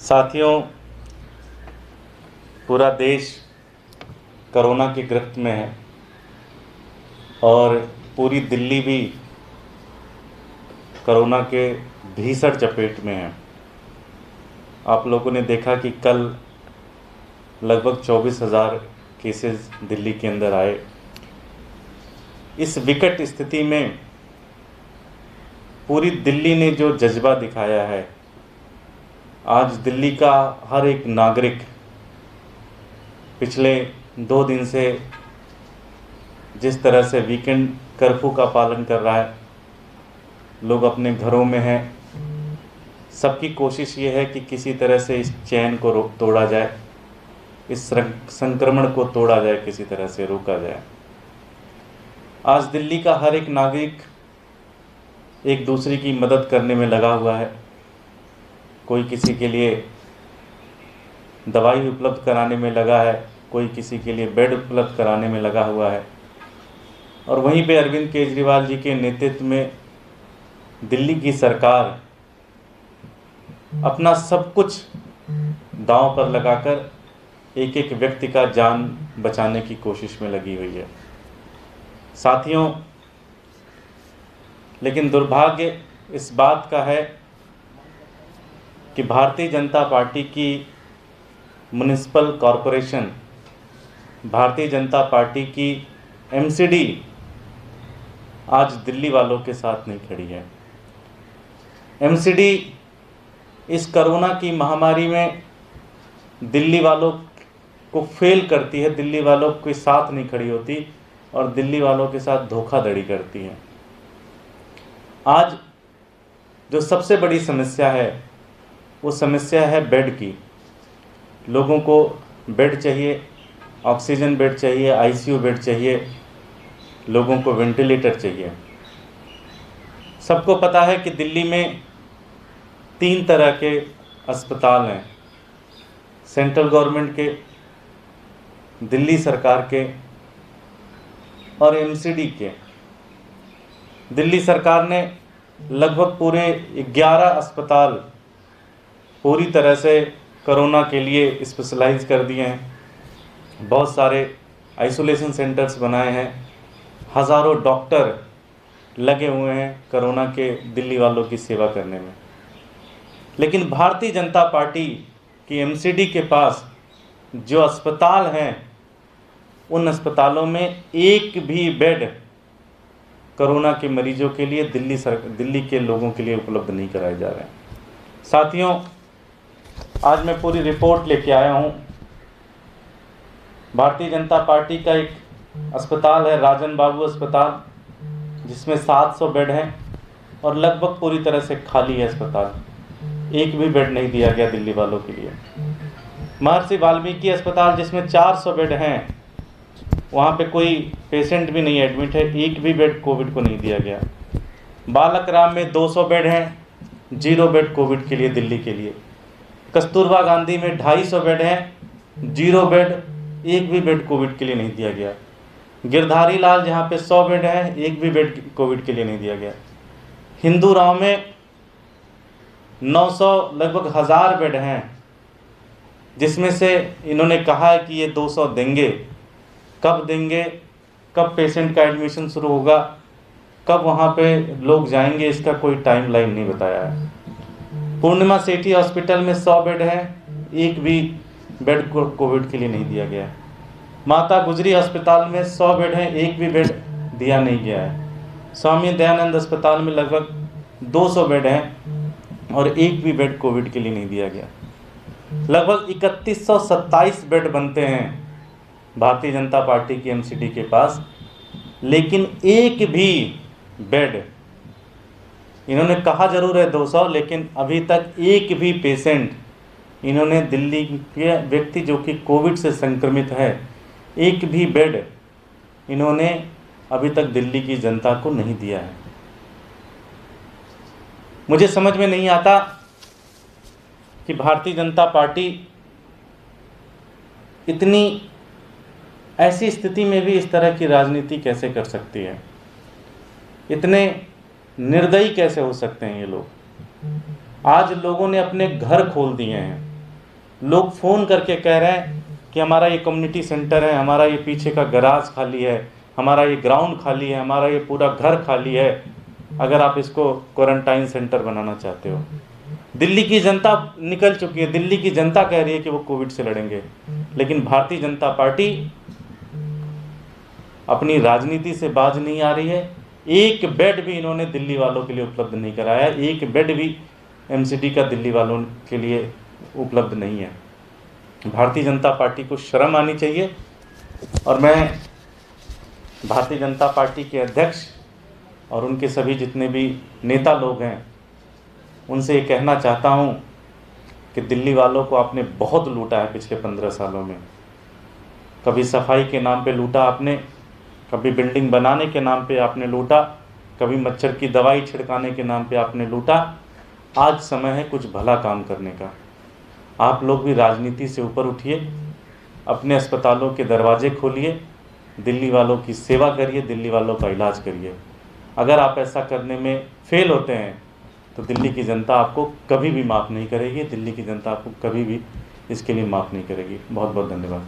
साथियों, पूरा देश कोरोना की गिरफ्त में है और पूरी दिल्ली भी कोरोना के भीषण चपेट में है। आप लोगों ने देखा कि कल लगभग 24,000 केसेस दिल्ली के अंदर आए। इस विकट स्थिति में पूरी दिल्ली ने जो जज्बा दिखाया है, आज दिल्ली का हर एक नागरिक पिछले 2 दिन से जिस तरह से वीकेंड कर्फ्यू का पालन कर रहा है, लोग अपने घरों में हैं। सबकी कोशिश ये है कि किसी तरह से इस चैन को तोड़ा जाए, इस संक्रमण को तोड़ा जाए, किसी तरह से रोका जाए। आज दिल्ली का हर एक नागरिक एक दूसरे की मदद करने में लगा हुआ है। कोई किसी के लिए दवाई उपलब्ध कराने में लगा है, कोई किसी के लिए बेड उपलब्ध कराने में लगा हुआ है। और वहीं पे अरविंद केजरीवाल जी के नेतृत्व में दिल्ली की सरकार अपना सब कुछ दांव पर लगाकर एक एक व्यक्ति का जान बचाने की कोशिश में लगी हुई है। साथियों, लेकिन दुर्भाग्य इस बात का है कि भारतीय जनता पार्टी की municipal corporation, Bharatiya Janata party की एमसीडी आज दिल्ली वालों के साथ नहीं खड़ी है। एमसीडी इस कोरोना की महामारी में दिल्ली वालों को फेल करती है, दिल्ली वालों के साथ नहीं खड़ी होती और दिल्ली वालों के साथ धोखाधड़ी करती है। आज जो सबसे बड़ी समस्या है वो समस्या है बेड की। लोगों को बेड चाहिए, ऑक्सीजन बेड चाहिए, आईसीयू बेड चाहिए, लोगों को वेंटिलेटर चाहिए। सबको पता है कि दिल्ली में 3 तरह के अस्पताल हैं, सेंट्रल गवर्नमेंट के, दिल्ली सरकार के और एमसीडी के। दिल्ली सरकार ने लगभग पूरे 11 अस्पताल पूरी तरह से कोरोना के लिए स्पेशलाइज कर दिए हैं। बहुत सारे आइसोलेशन सेंटर्स बनाए हैं, हज़ारों डॉक्टर लगे हुए हैं कोरोना के दिल्ली वालों की सेवा करने में। लेकिन भारतीय जनता पार्टी की एमसीडी के पास जो अस्पताल हैं, उन अस्पतालों में एक भी बेड कोरोना के मरीजों के लिए दिल्ली के लोगों के लिए उपलब्ध नहीं कराए जा रहे हैं। साथियों, आज मैं पूरी रिपोर्ट लेके आया हूँ। भारतीय जनता पार्टी का एक अस्पताल है, राजन बाबू अस्पताल, जिसमें 700 बेड हैं और लगभग पूरी तरह से खाली है अस्पताल। एक भी बेड नहीं दिया गया दिल्ली वालों के लिए। महर्षि वाल्मीकि अस्पताल, जिसमें 400 बेड हैं, वहाँ पे कोई पेशेंट भी नहीं एडमिट है, एक भी बेड कोविड को नहीं दिया गया। बालक राम में 200 बेड हैं, 0 बेड कोविड के लिए दिल्ली के लिए। कस्तूरबा गांधी में 250 बेड हैं, 0 बेड, एक भी बेड कोविड के लिए नहीं दिया गया। गिरधारी लाल जहाँ पे 100 बेड हैं, एक भी बेड कोविड के लिए नहीं दिया गया। हिंदू राव में 900 लगभग 1000 बेड हैं, जिसमें से इन्होंने कहा है कि ये 200 देंगे। कब देंगे, कब पेशेंट का एडमिशन शुरू होगा, कब वहाँ पे लोग जाएंगे, इसका कोई टाइम लाइन नहीं बताया है। पूर्णिमा सिटी हॉस्पिटल में 100 बेड हैं, एक भी बेड कोविड के लिए नहीं दिया गया है। माता गुजरी अस्पताल में 100 बेड हैं, एक भी बेड दिया नहीं गया है। स्वामी दयानंद अस्पताल में लगभग 200 बेड हैं और एक भी बेड कोविड के लिए नहीं दिया गया। लगभग 3127 बेड बनते हैं भारतीय जनता पार्टी की एमसीडी के पास, लेकिन एक भी बेड, इन्होंने कहा जरूर है 200, लेकिन अभी तक एक भी पेशेंट इन्होंने दिल्ली के व्यक्ति जो कि कोविड से संक्रमित है, एक भी बेड इन्होंने अभी तक दिल्ली की जनता को नहीं दिया है। मुझे समझ में नहीं आता कि भारतीय जनता पार्टी इतनी ऐसी स्थिति में भी इस तरह की राजनीति कैसे कर सकती है। इतने निर्दयी कैसे हो सकते हैं ये लोग। आज लोगों ने अपने घर खोल दिए हैं, लोग फ़ोन करके कह रहे हैं कि हमारा ये कम्युनिटी सेंटर है, हमारा ये पीछे का गराज खाली है, हमारा ये ग्राउंड खाली है, हमारा ये पूरा घर खाली है, अगर आप इसको क्वारंटाइन सेंटर बनाना चाहते हो। दिल्ली की जनता निकल चुकी है, दिल्ली की जनता कह रही है कि वो कोविड से लड़ेंगे, लेकिन भारतीय जनता पार्टी अपनी राजनीति से बाज नहीं आ रही है। एक बेड भी इन्होंने दिल्ली वालों के लिए उपलब्ध नहीं कराया, एक बेड भी एमसीडी का दिल्ली वालों के लिए उपलब्ध नहीं है। भारतीय जनता पार्टी को शर्म आनी चाहिए। और मैं भारतीय जनता पार्टी के अध्यक्ष और उनके सभी जितने भी नेता लोग हैं उनसे ये कहना चाहता हूँ कि दिल्ली वालों को आपने बहुत लूटा है पिछले 15 सालों में। कभी सफाई के नाम पे लूटा आपने, कभी बिल्डिंग बनाने के नाम पे आपने लूटा, कभी मच्छर की दवाई छिड़काने के नाम पे आपने लूटा। आज समय है कुछ भला काम करने का। आप लोग भी राजनीति से ऊपर उठिए, अपने अस्पतालों के दरवाजे खोलिए, दिल्ली वालों की सेवा करिए, दिल्ली वालों का इलाज करिए। अगर आप ऐसा करने में फेल होते हैं तो दिल्ली की जनता आपको कभी भी माफ़ नहीं करेगी, दिल्ली की जनता आपको कभी भी इसके लिए माफ़ नहीं करेगी। बहुत बहुत धन्यवाद।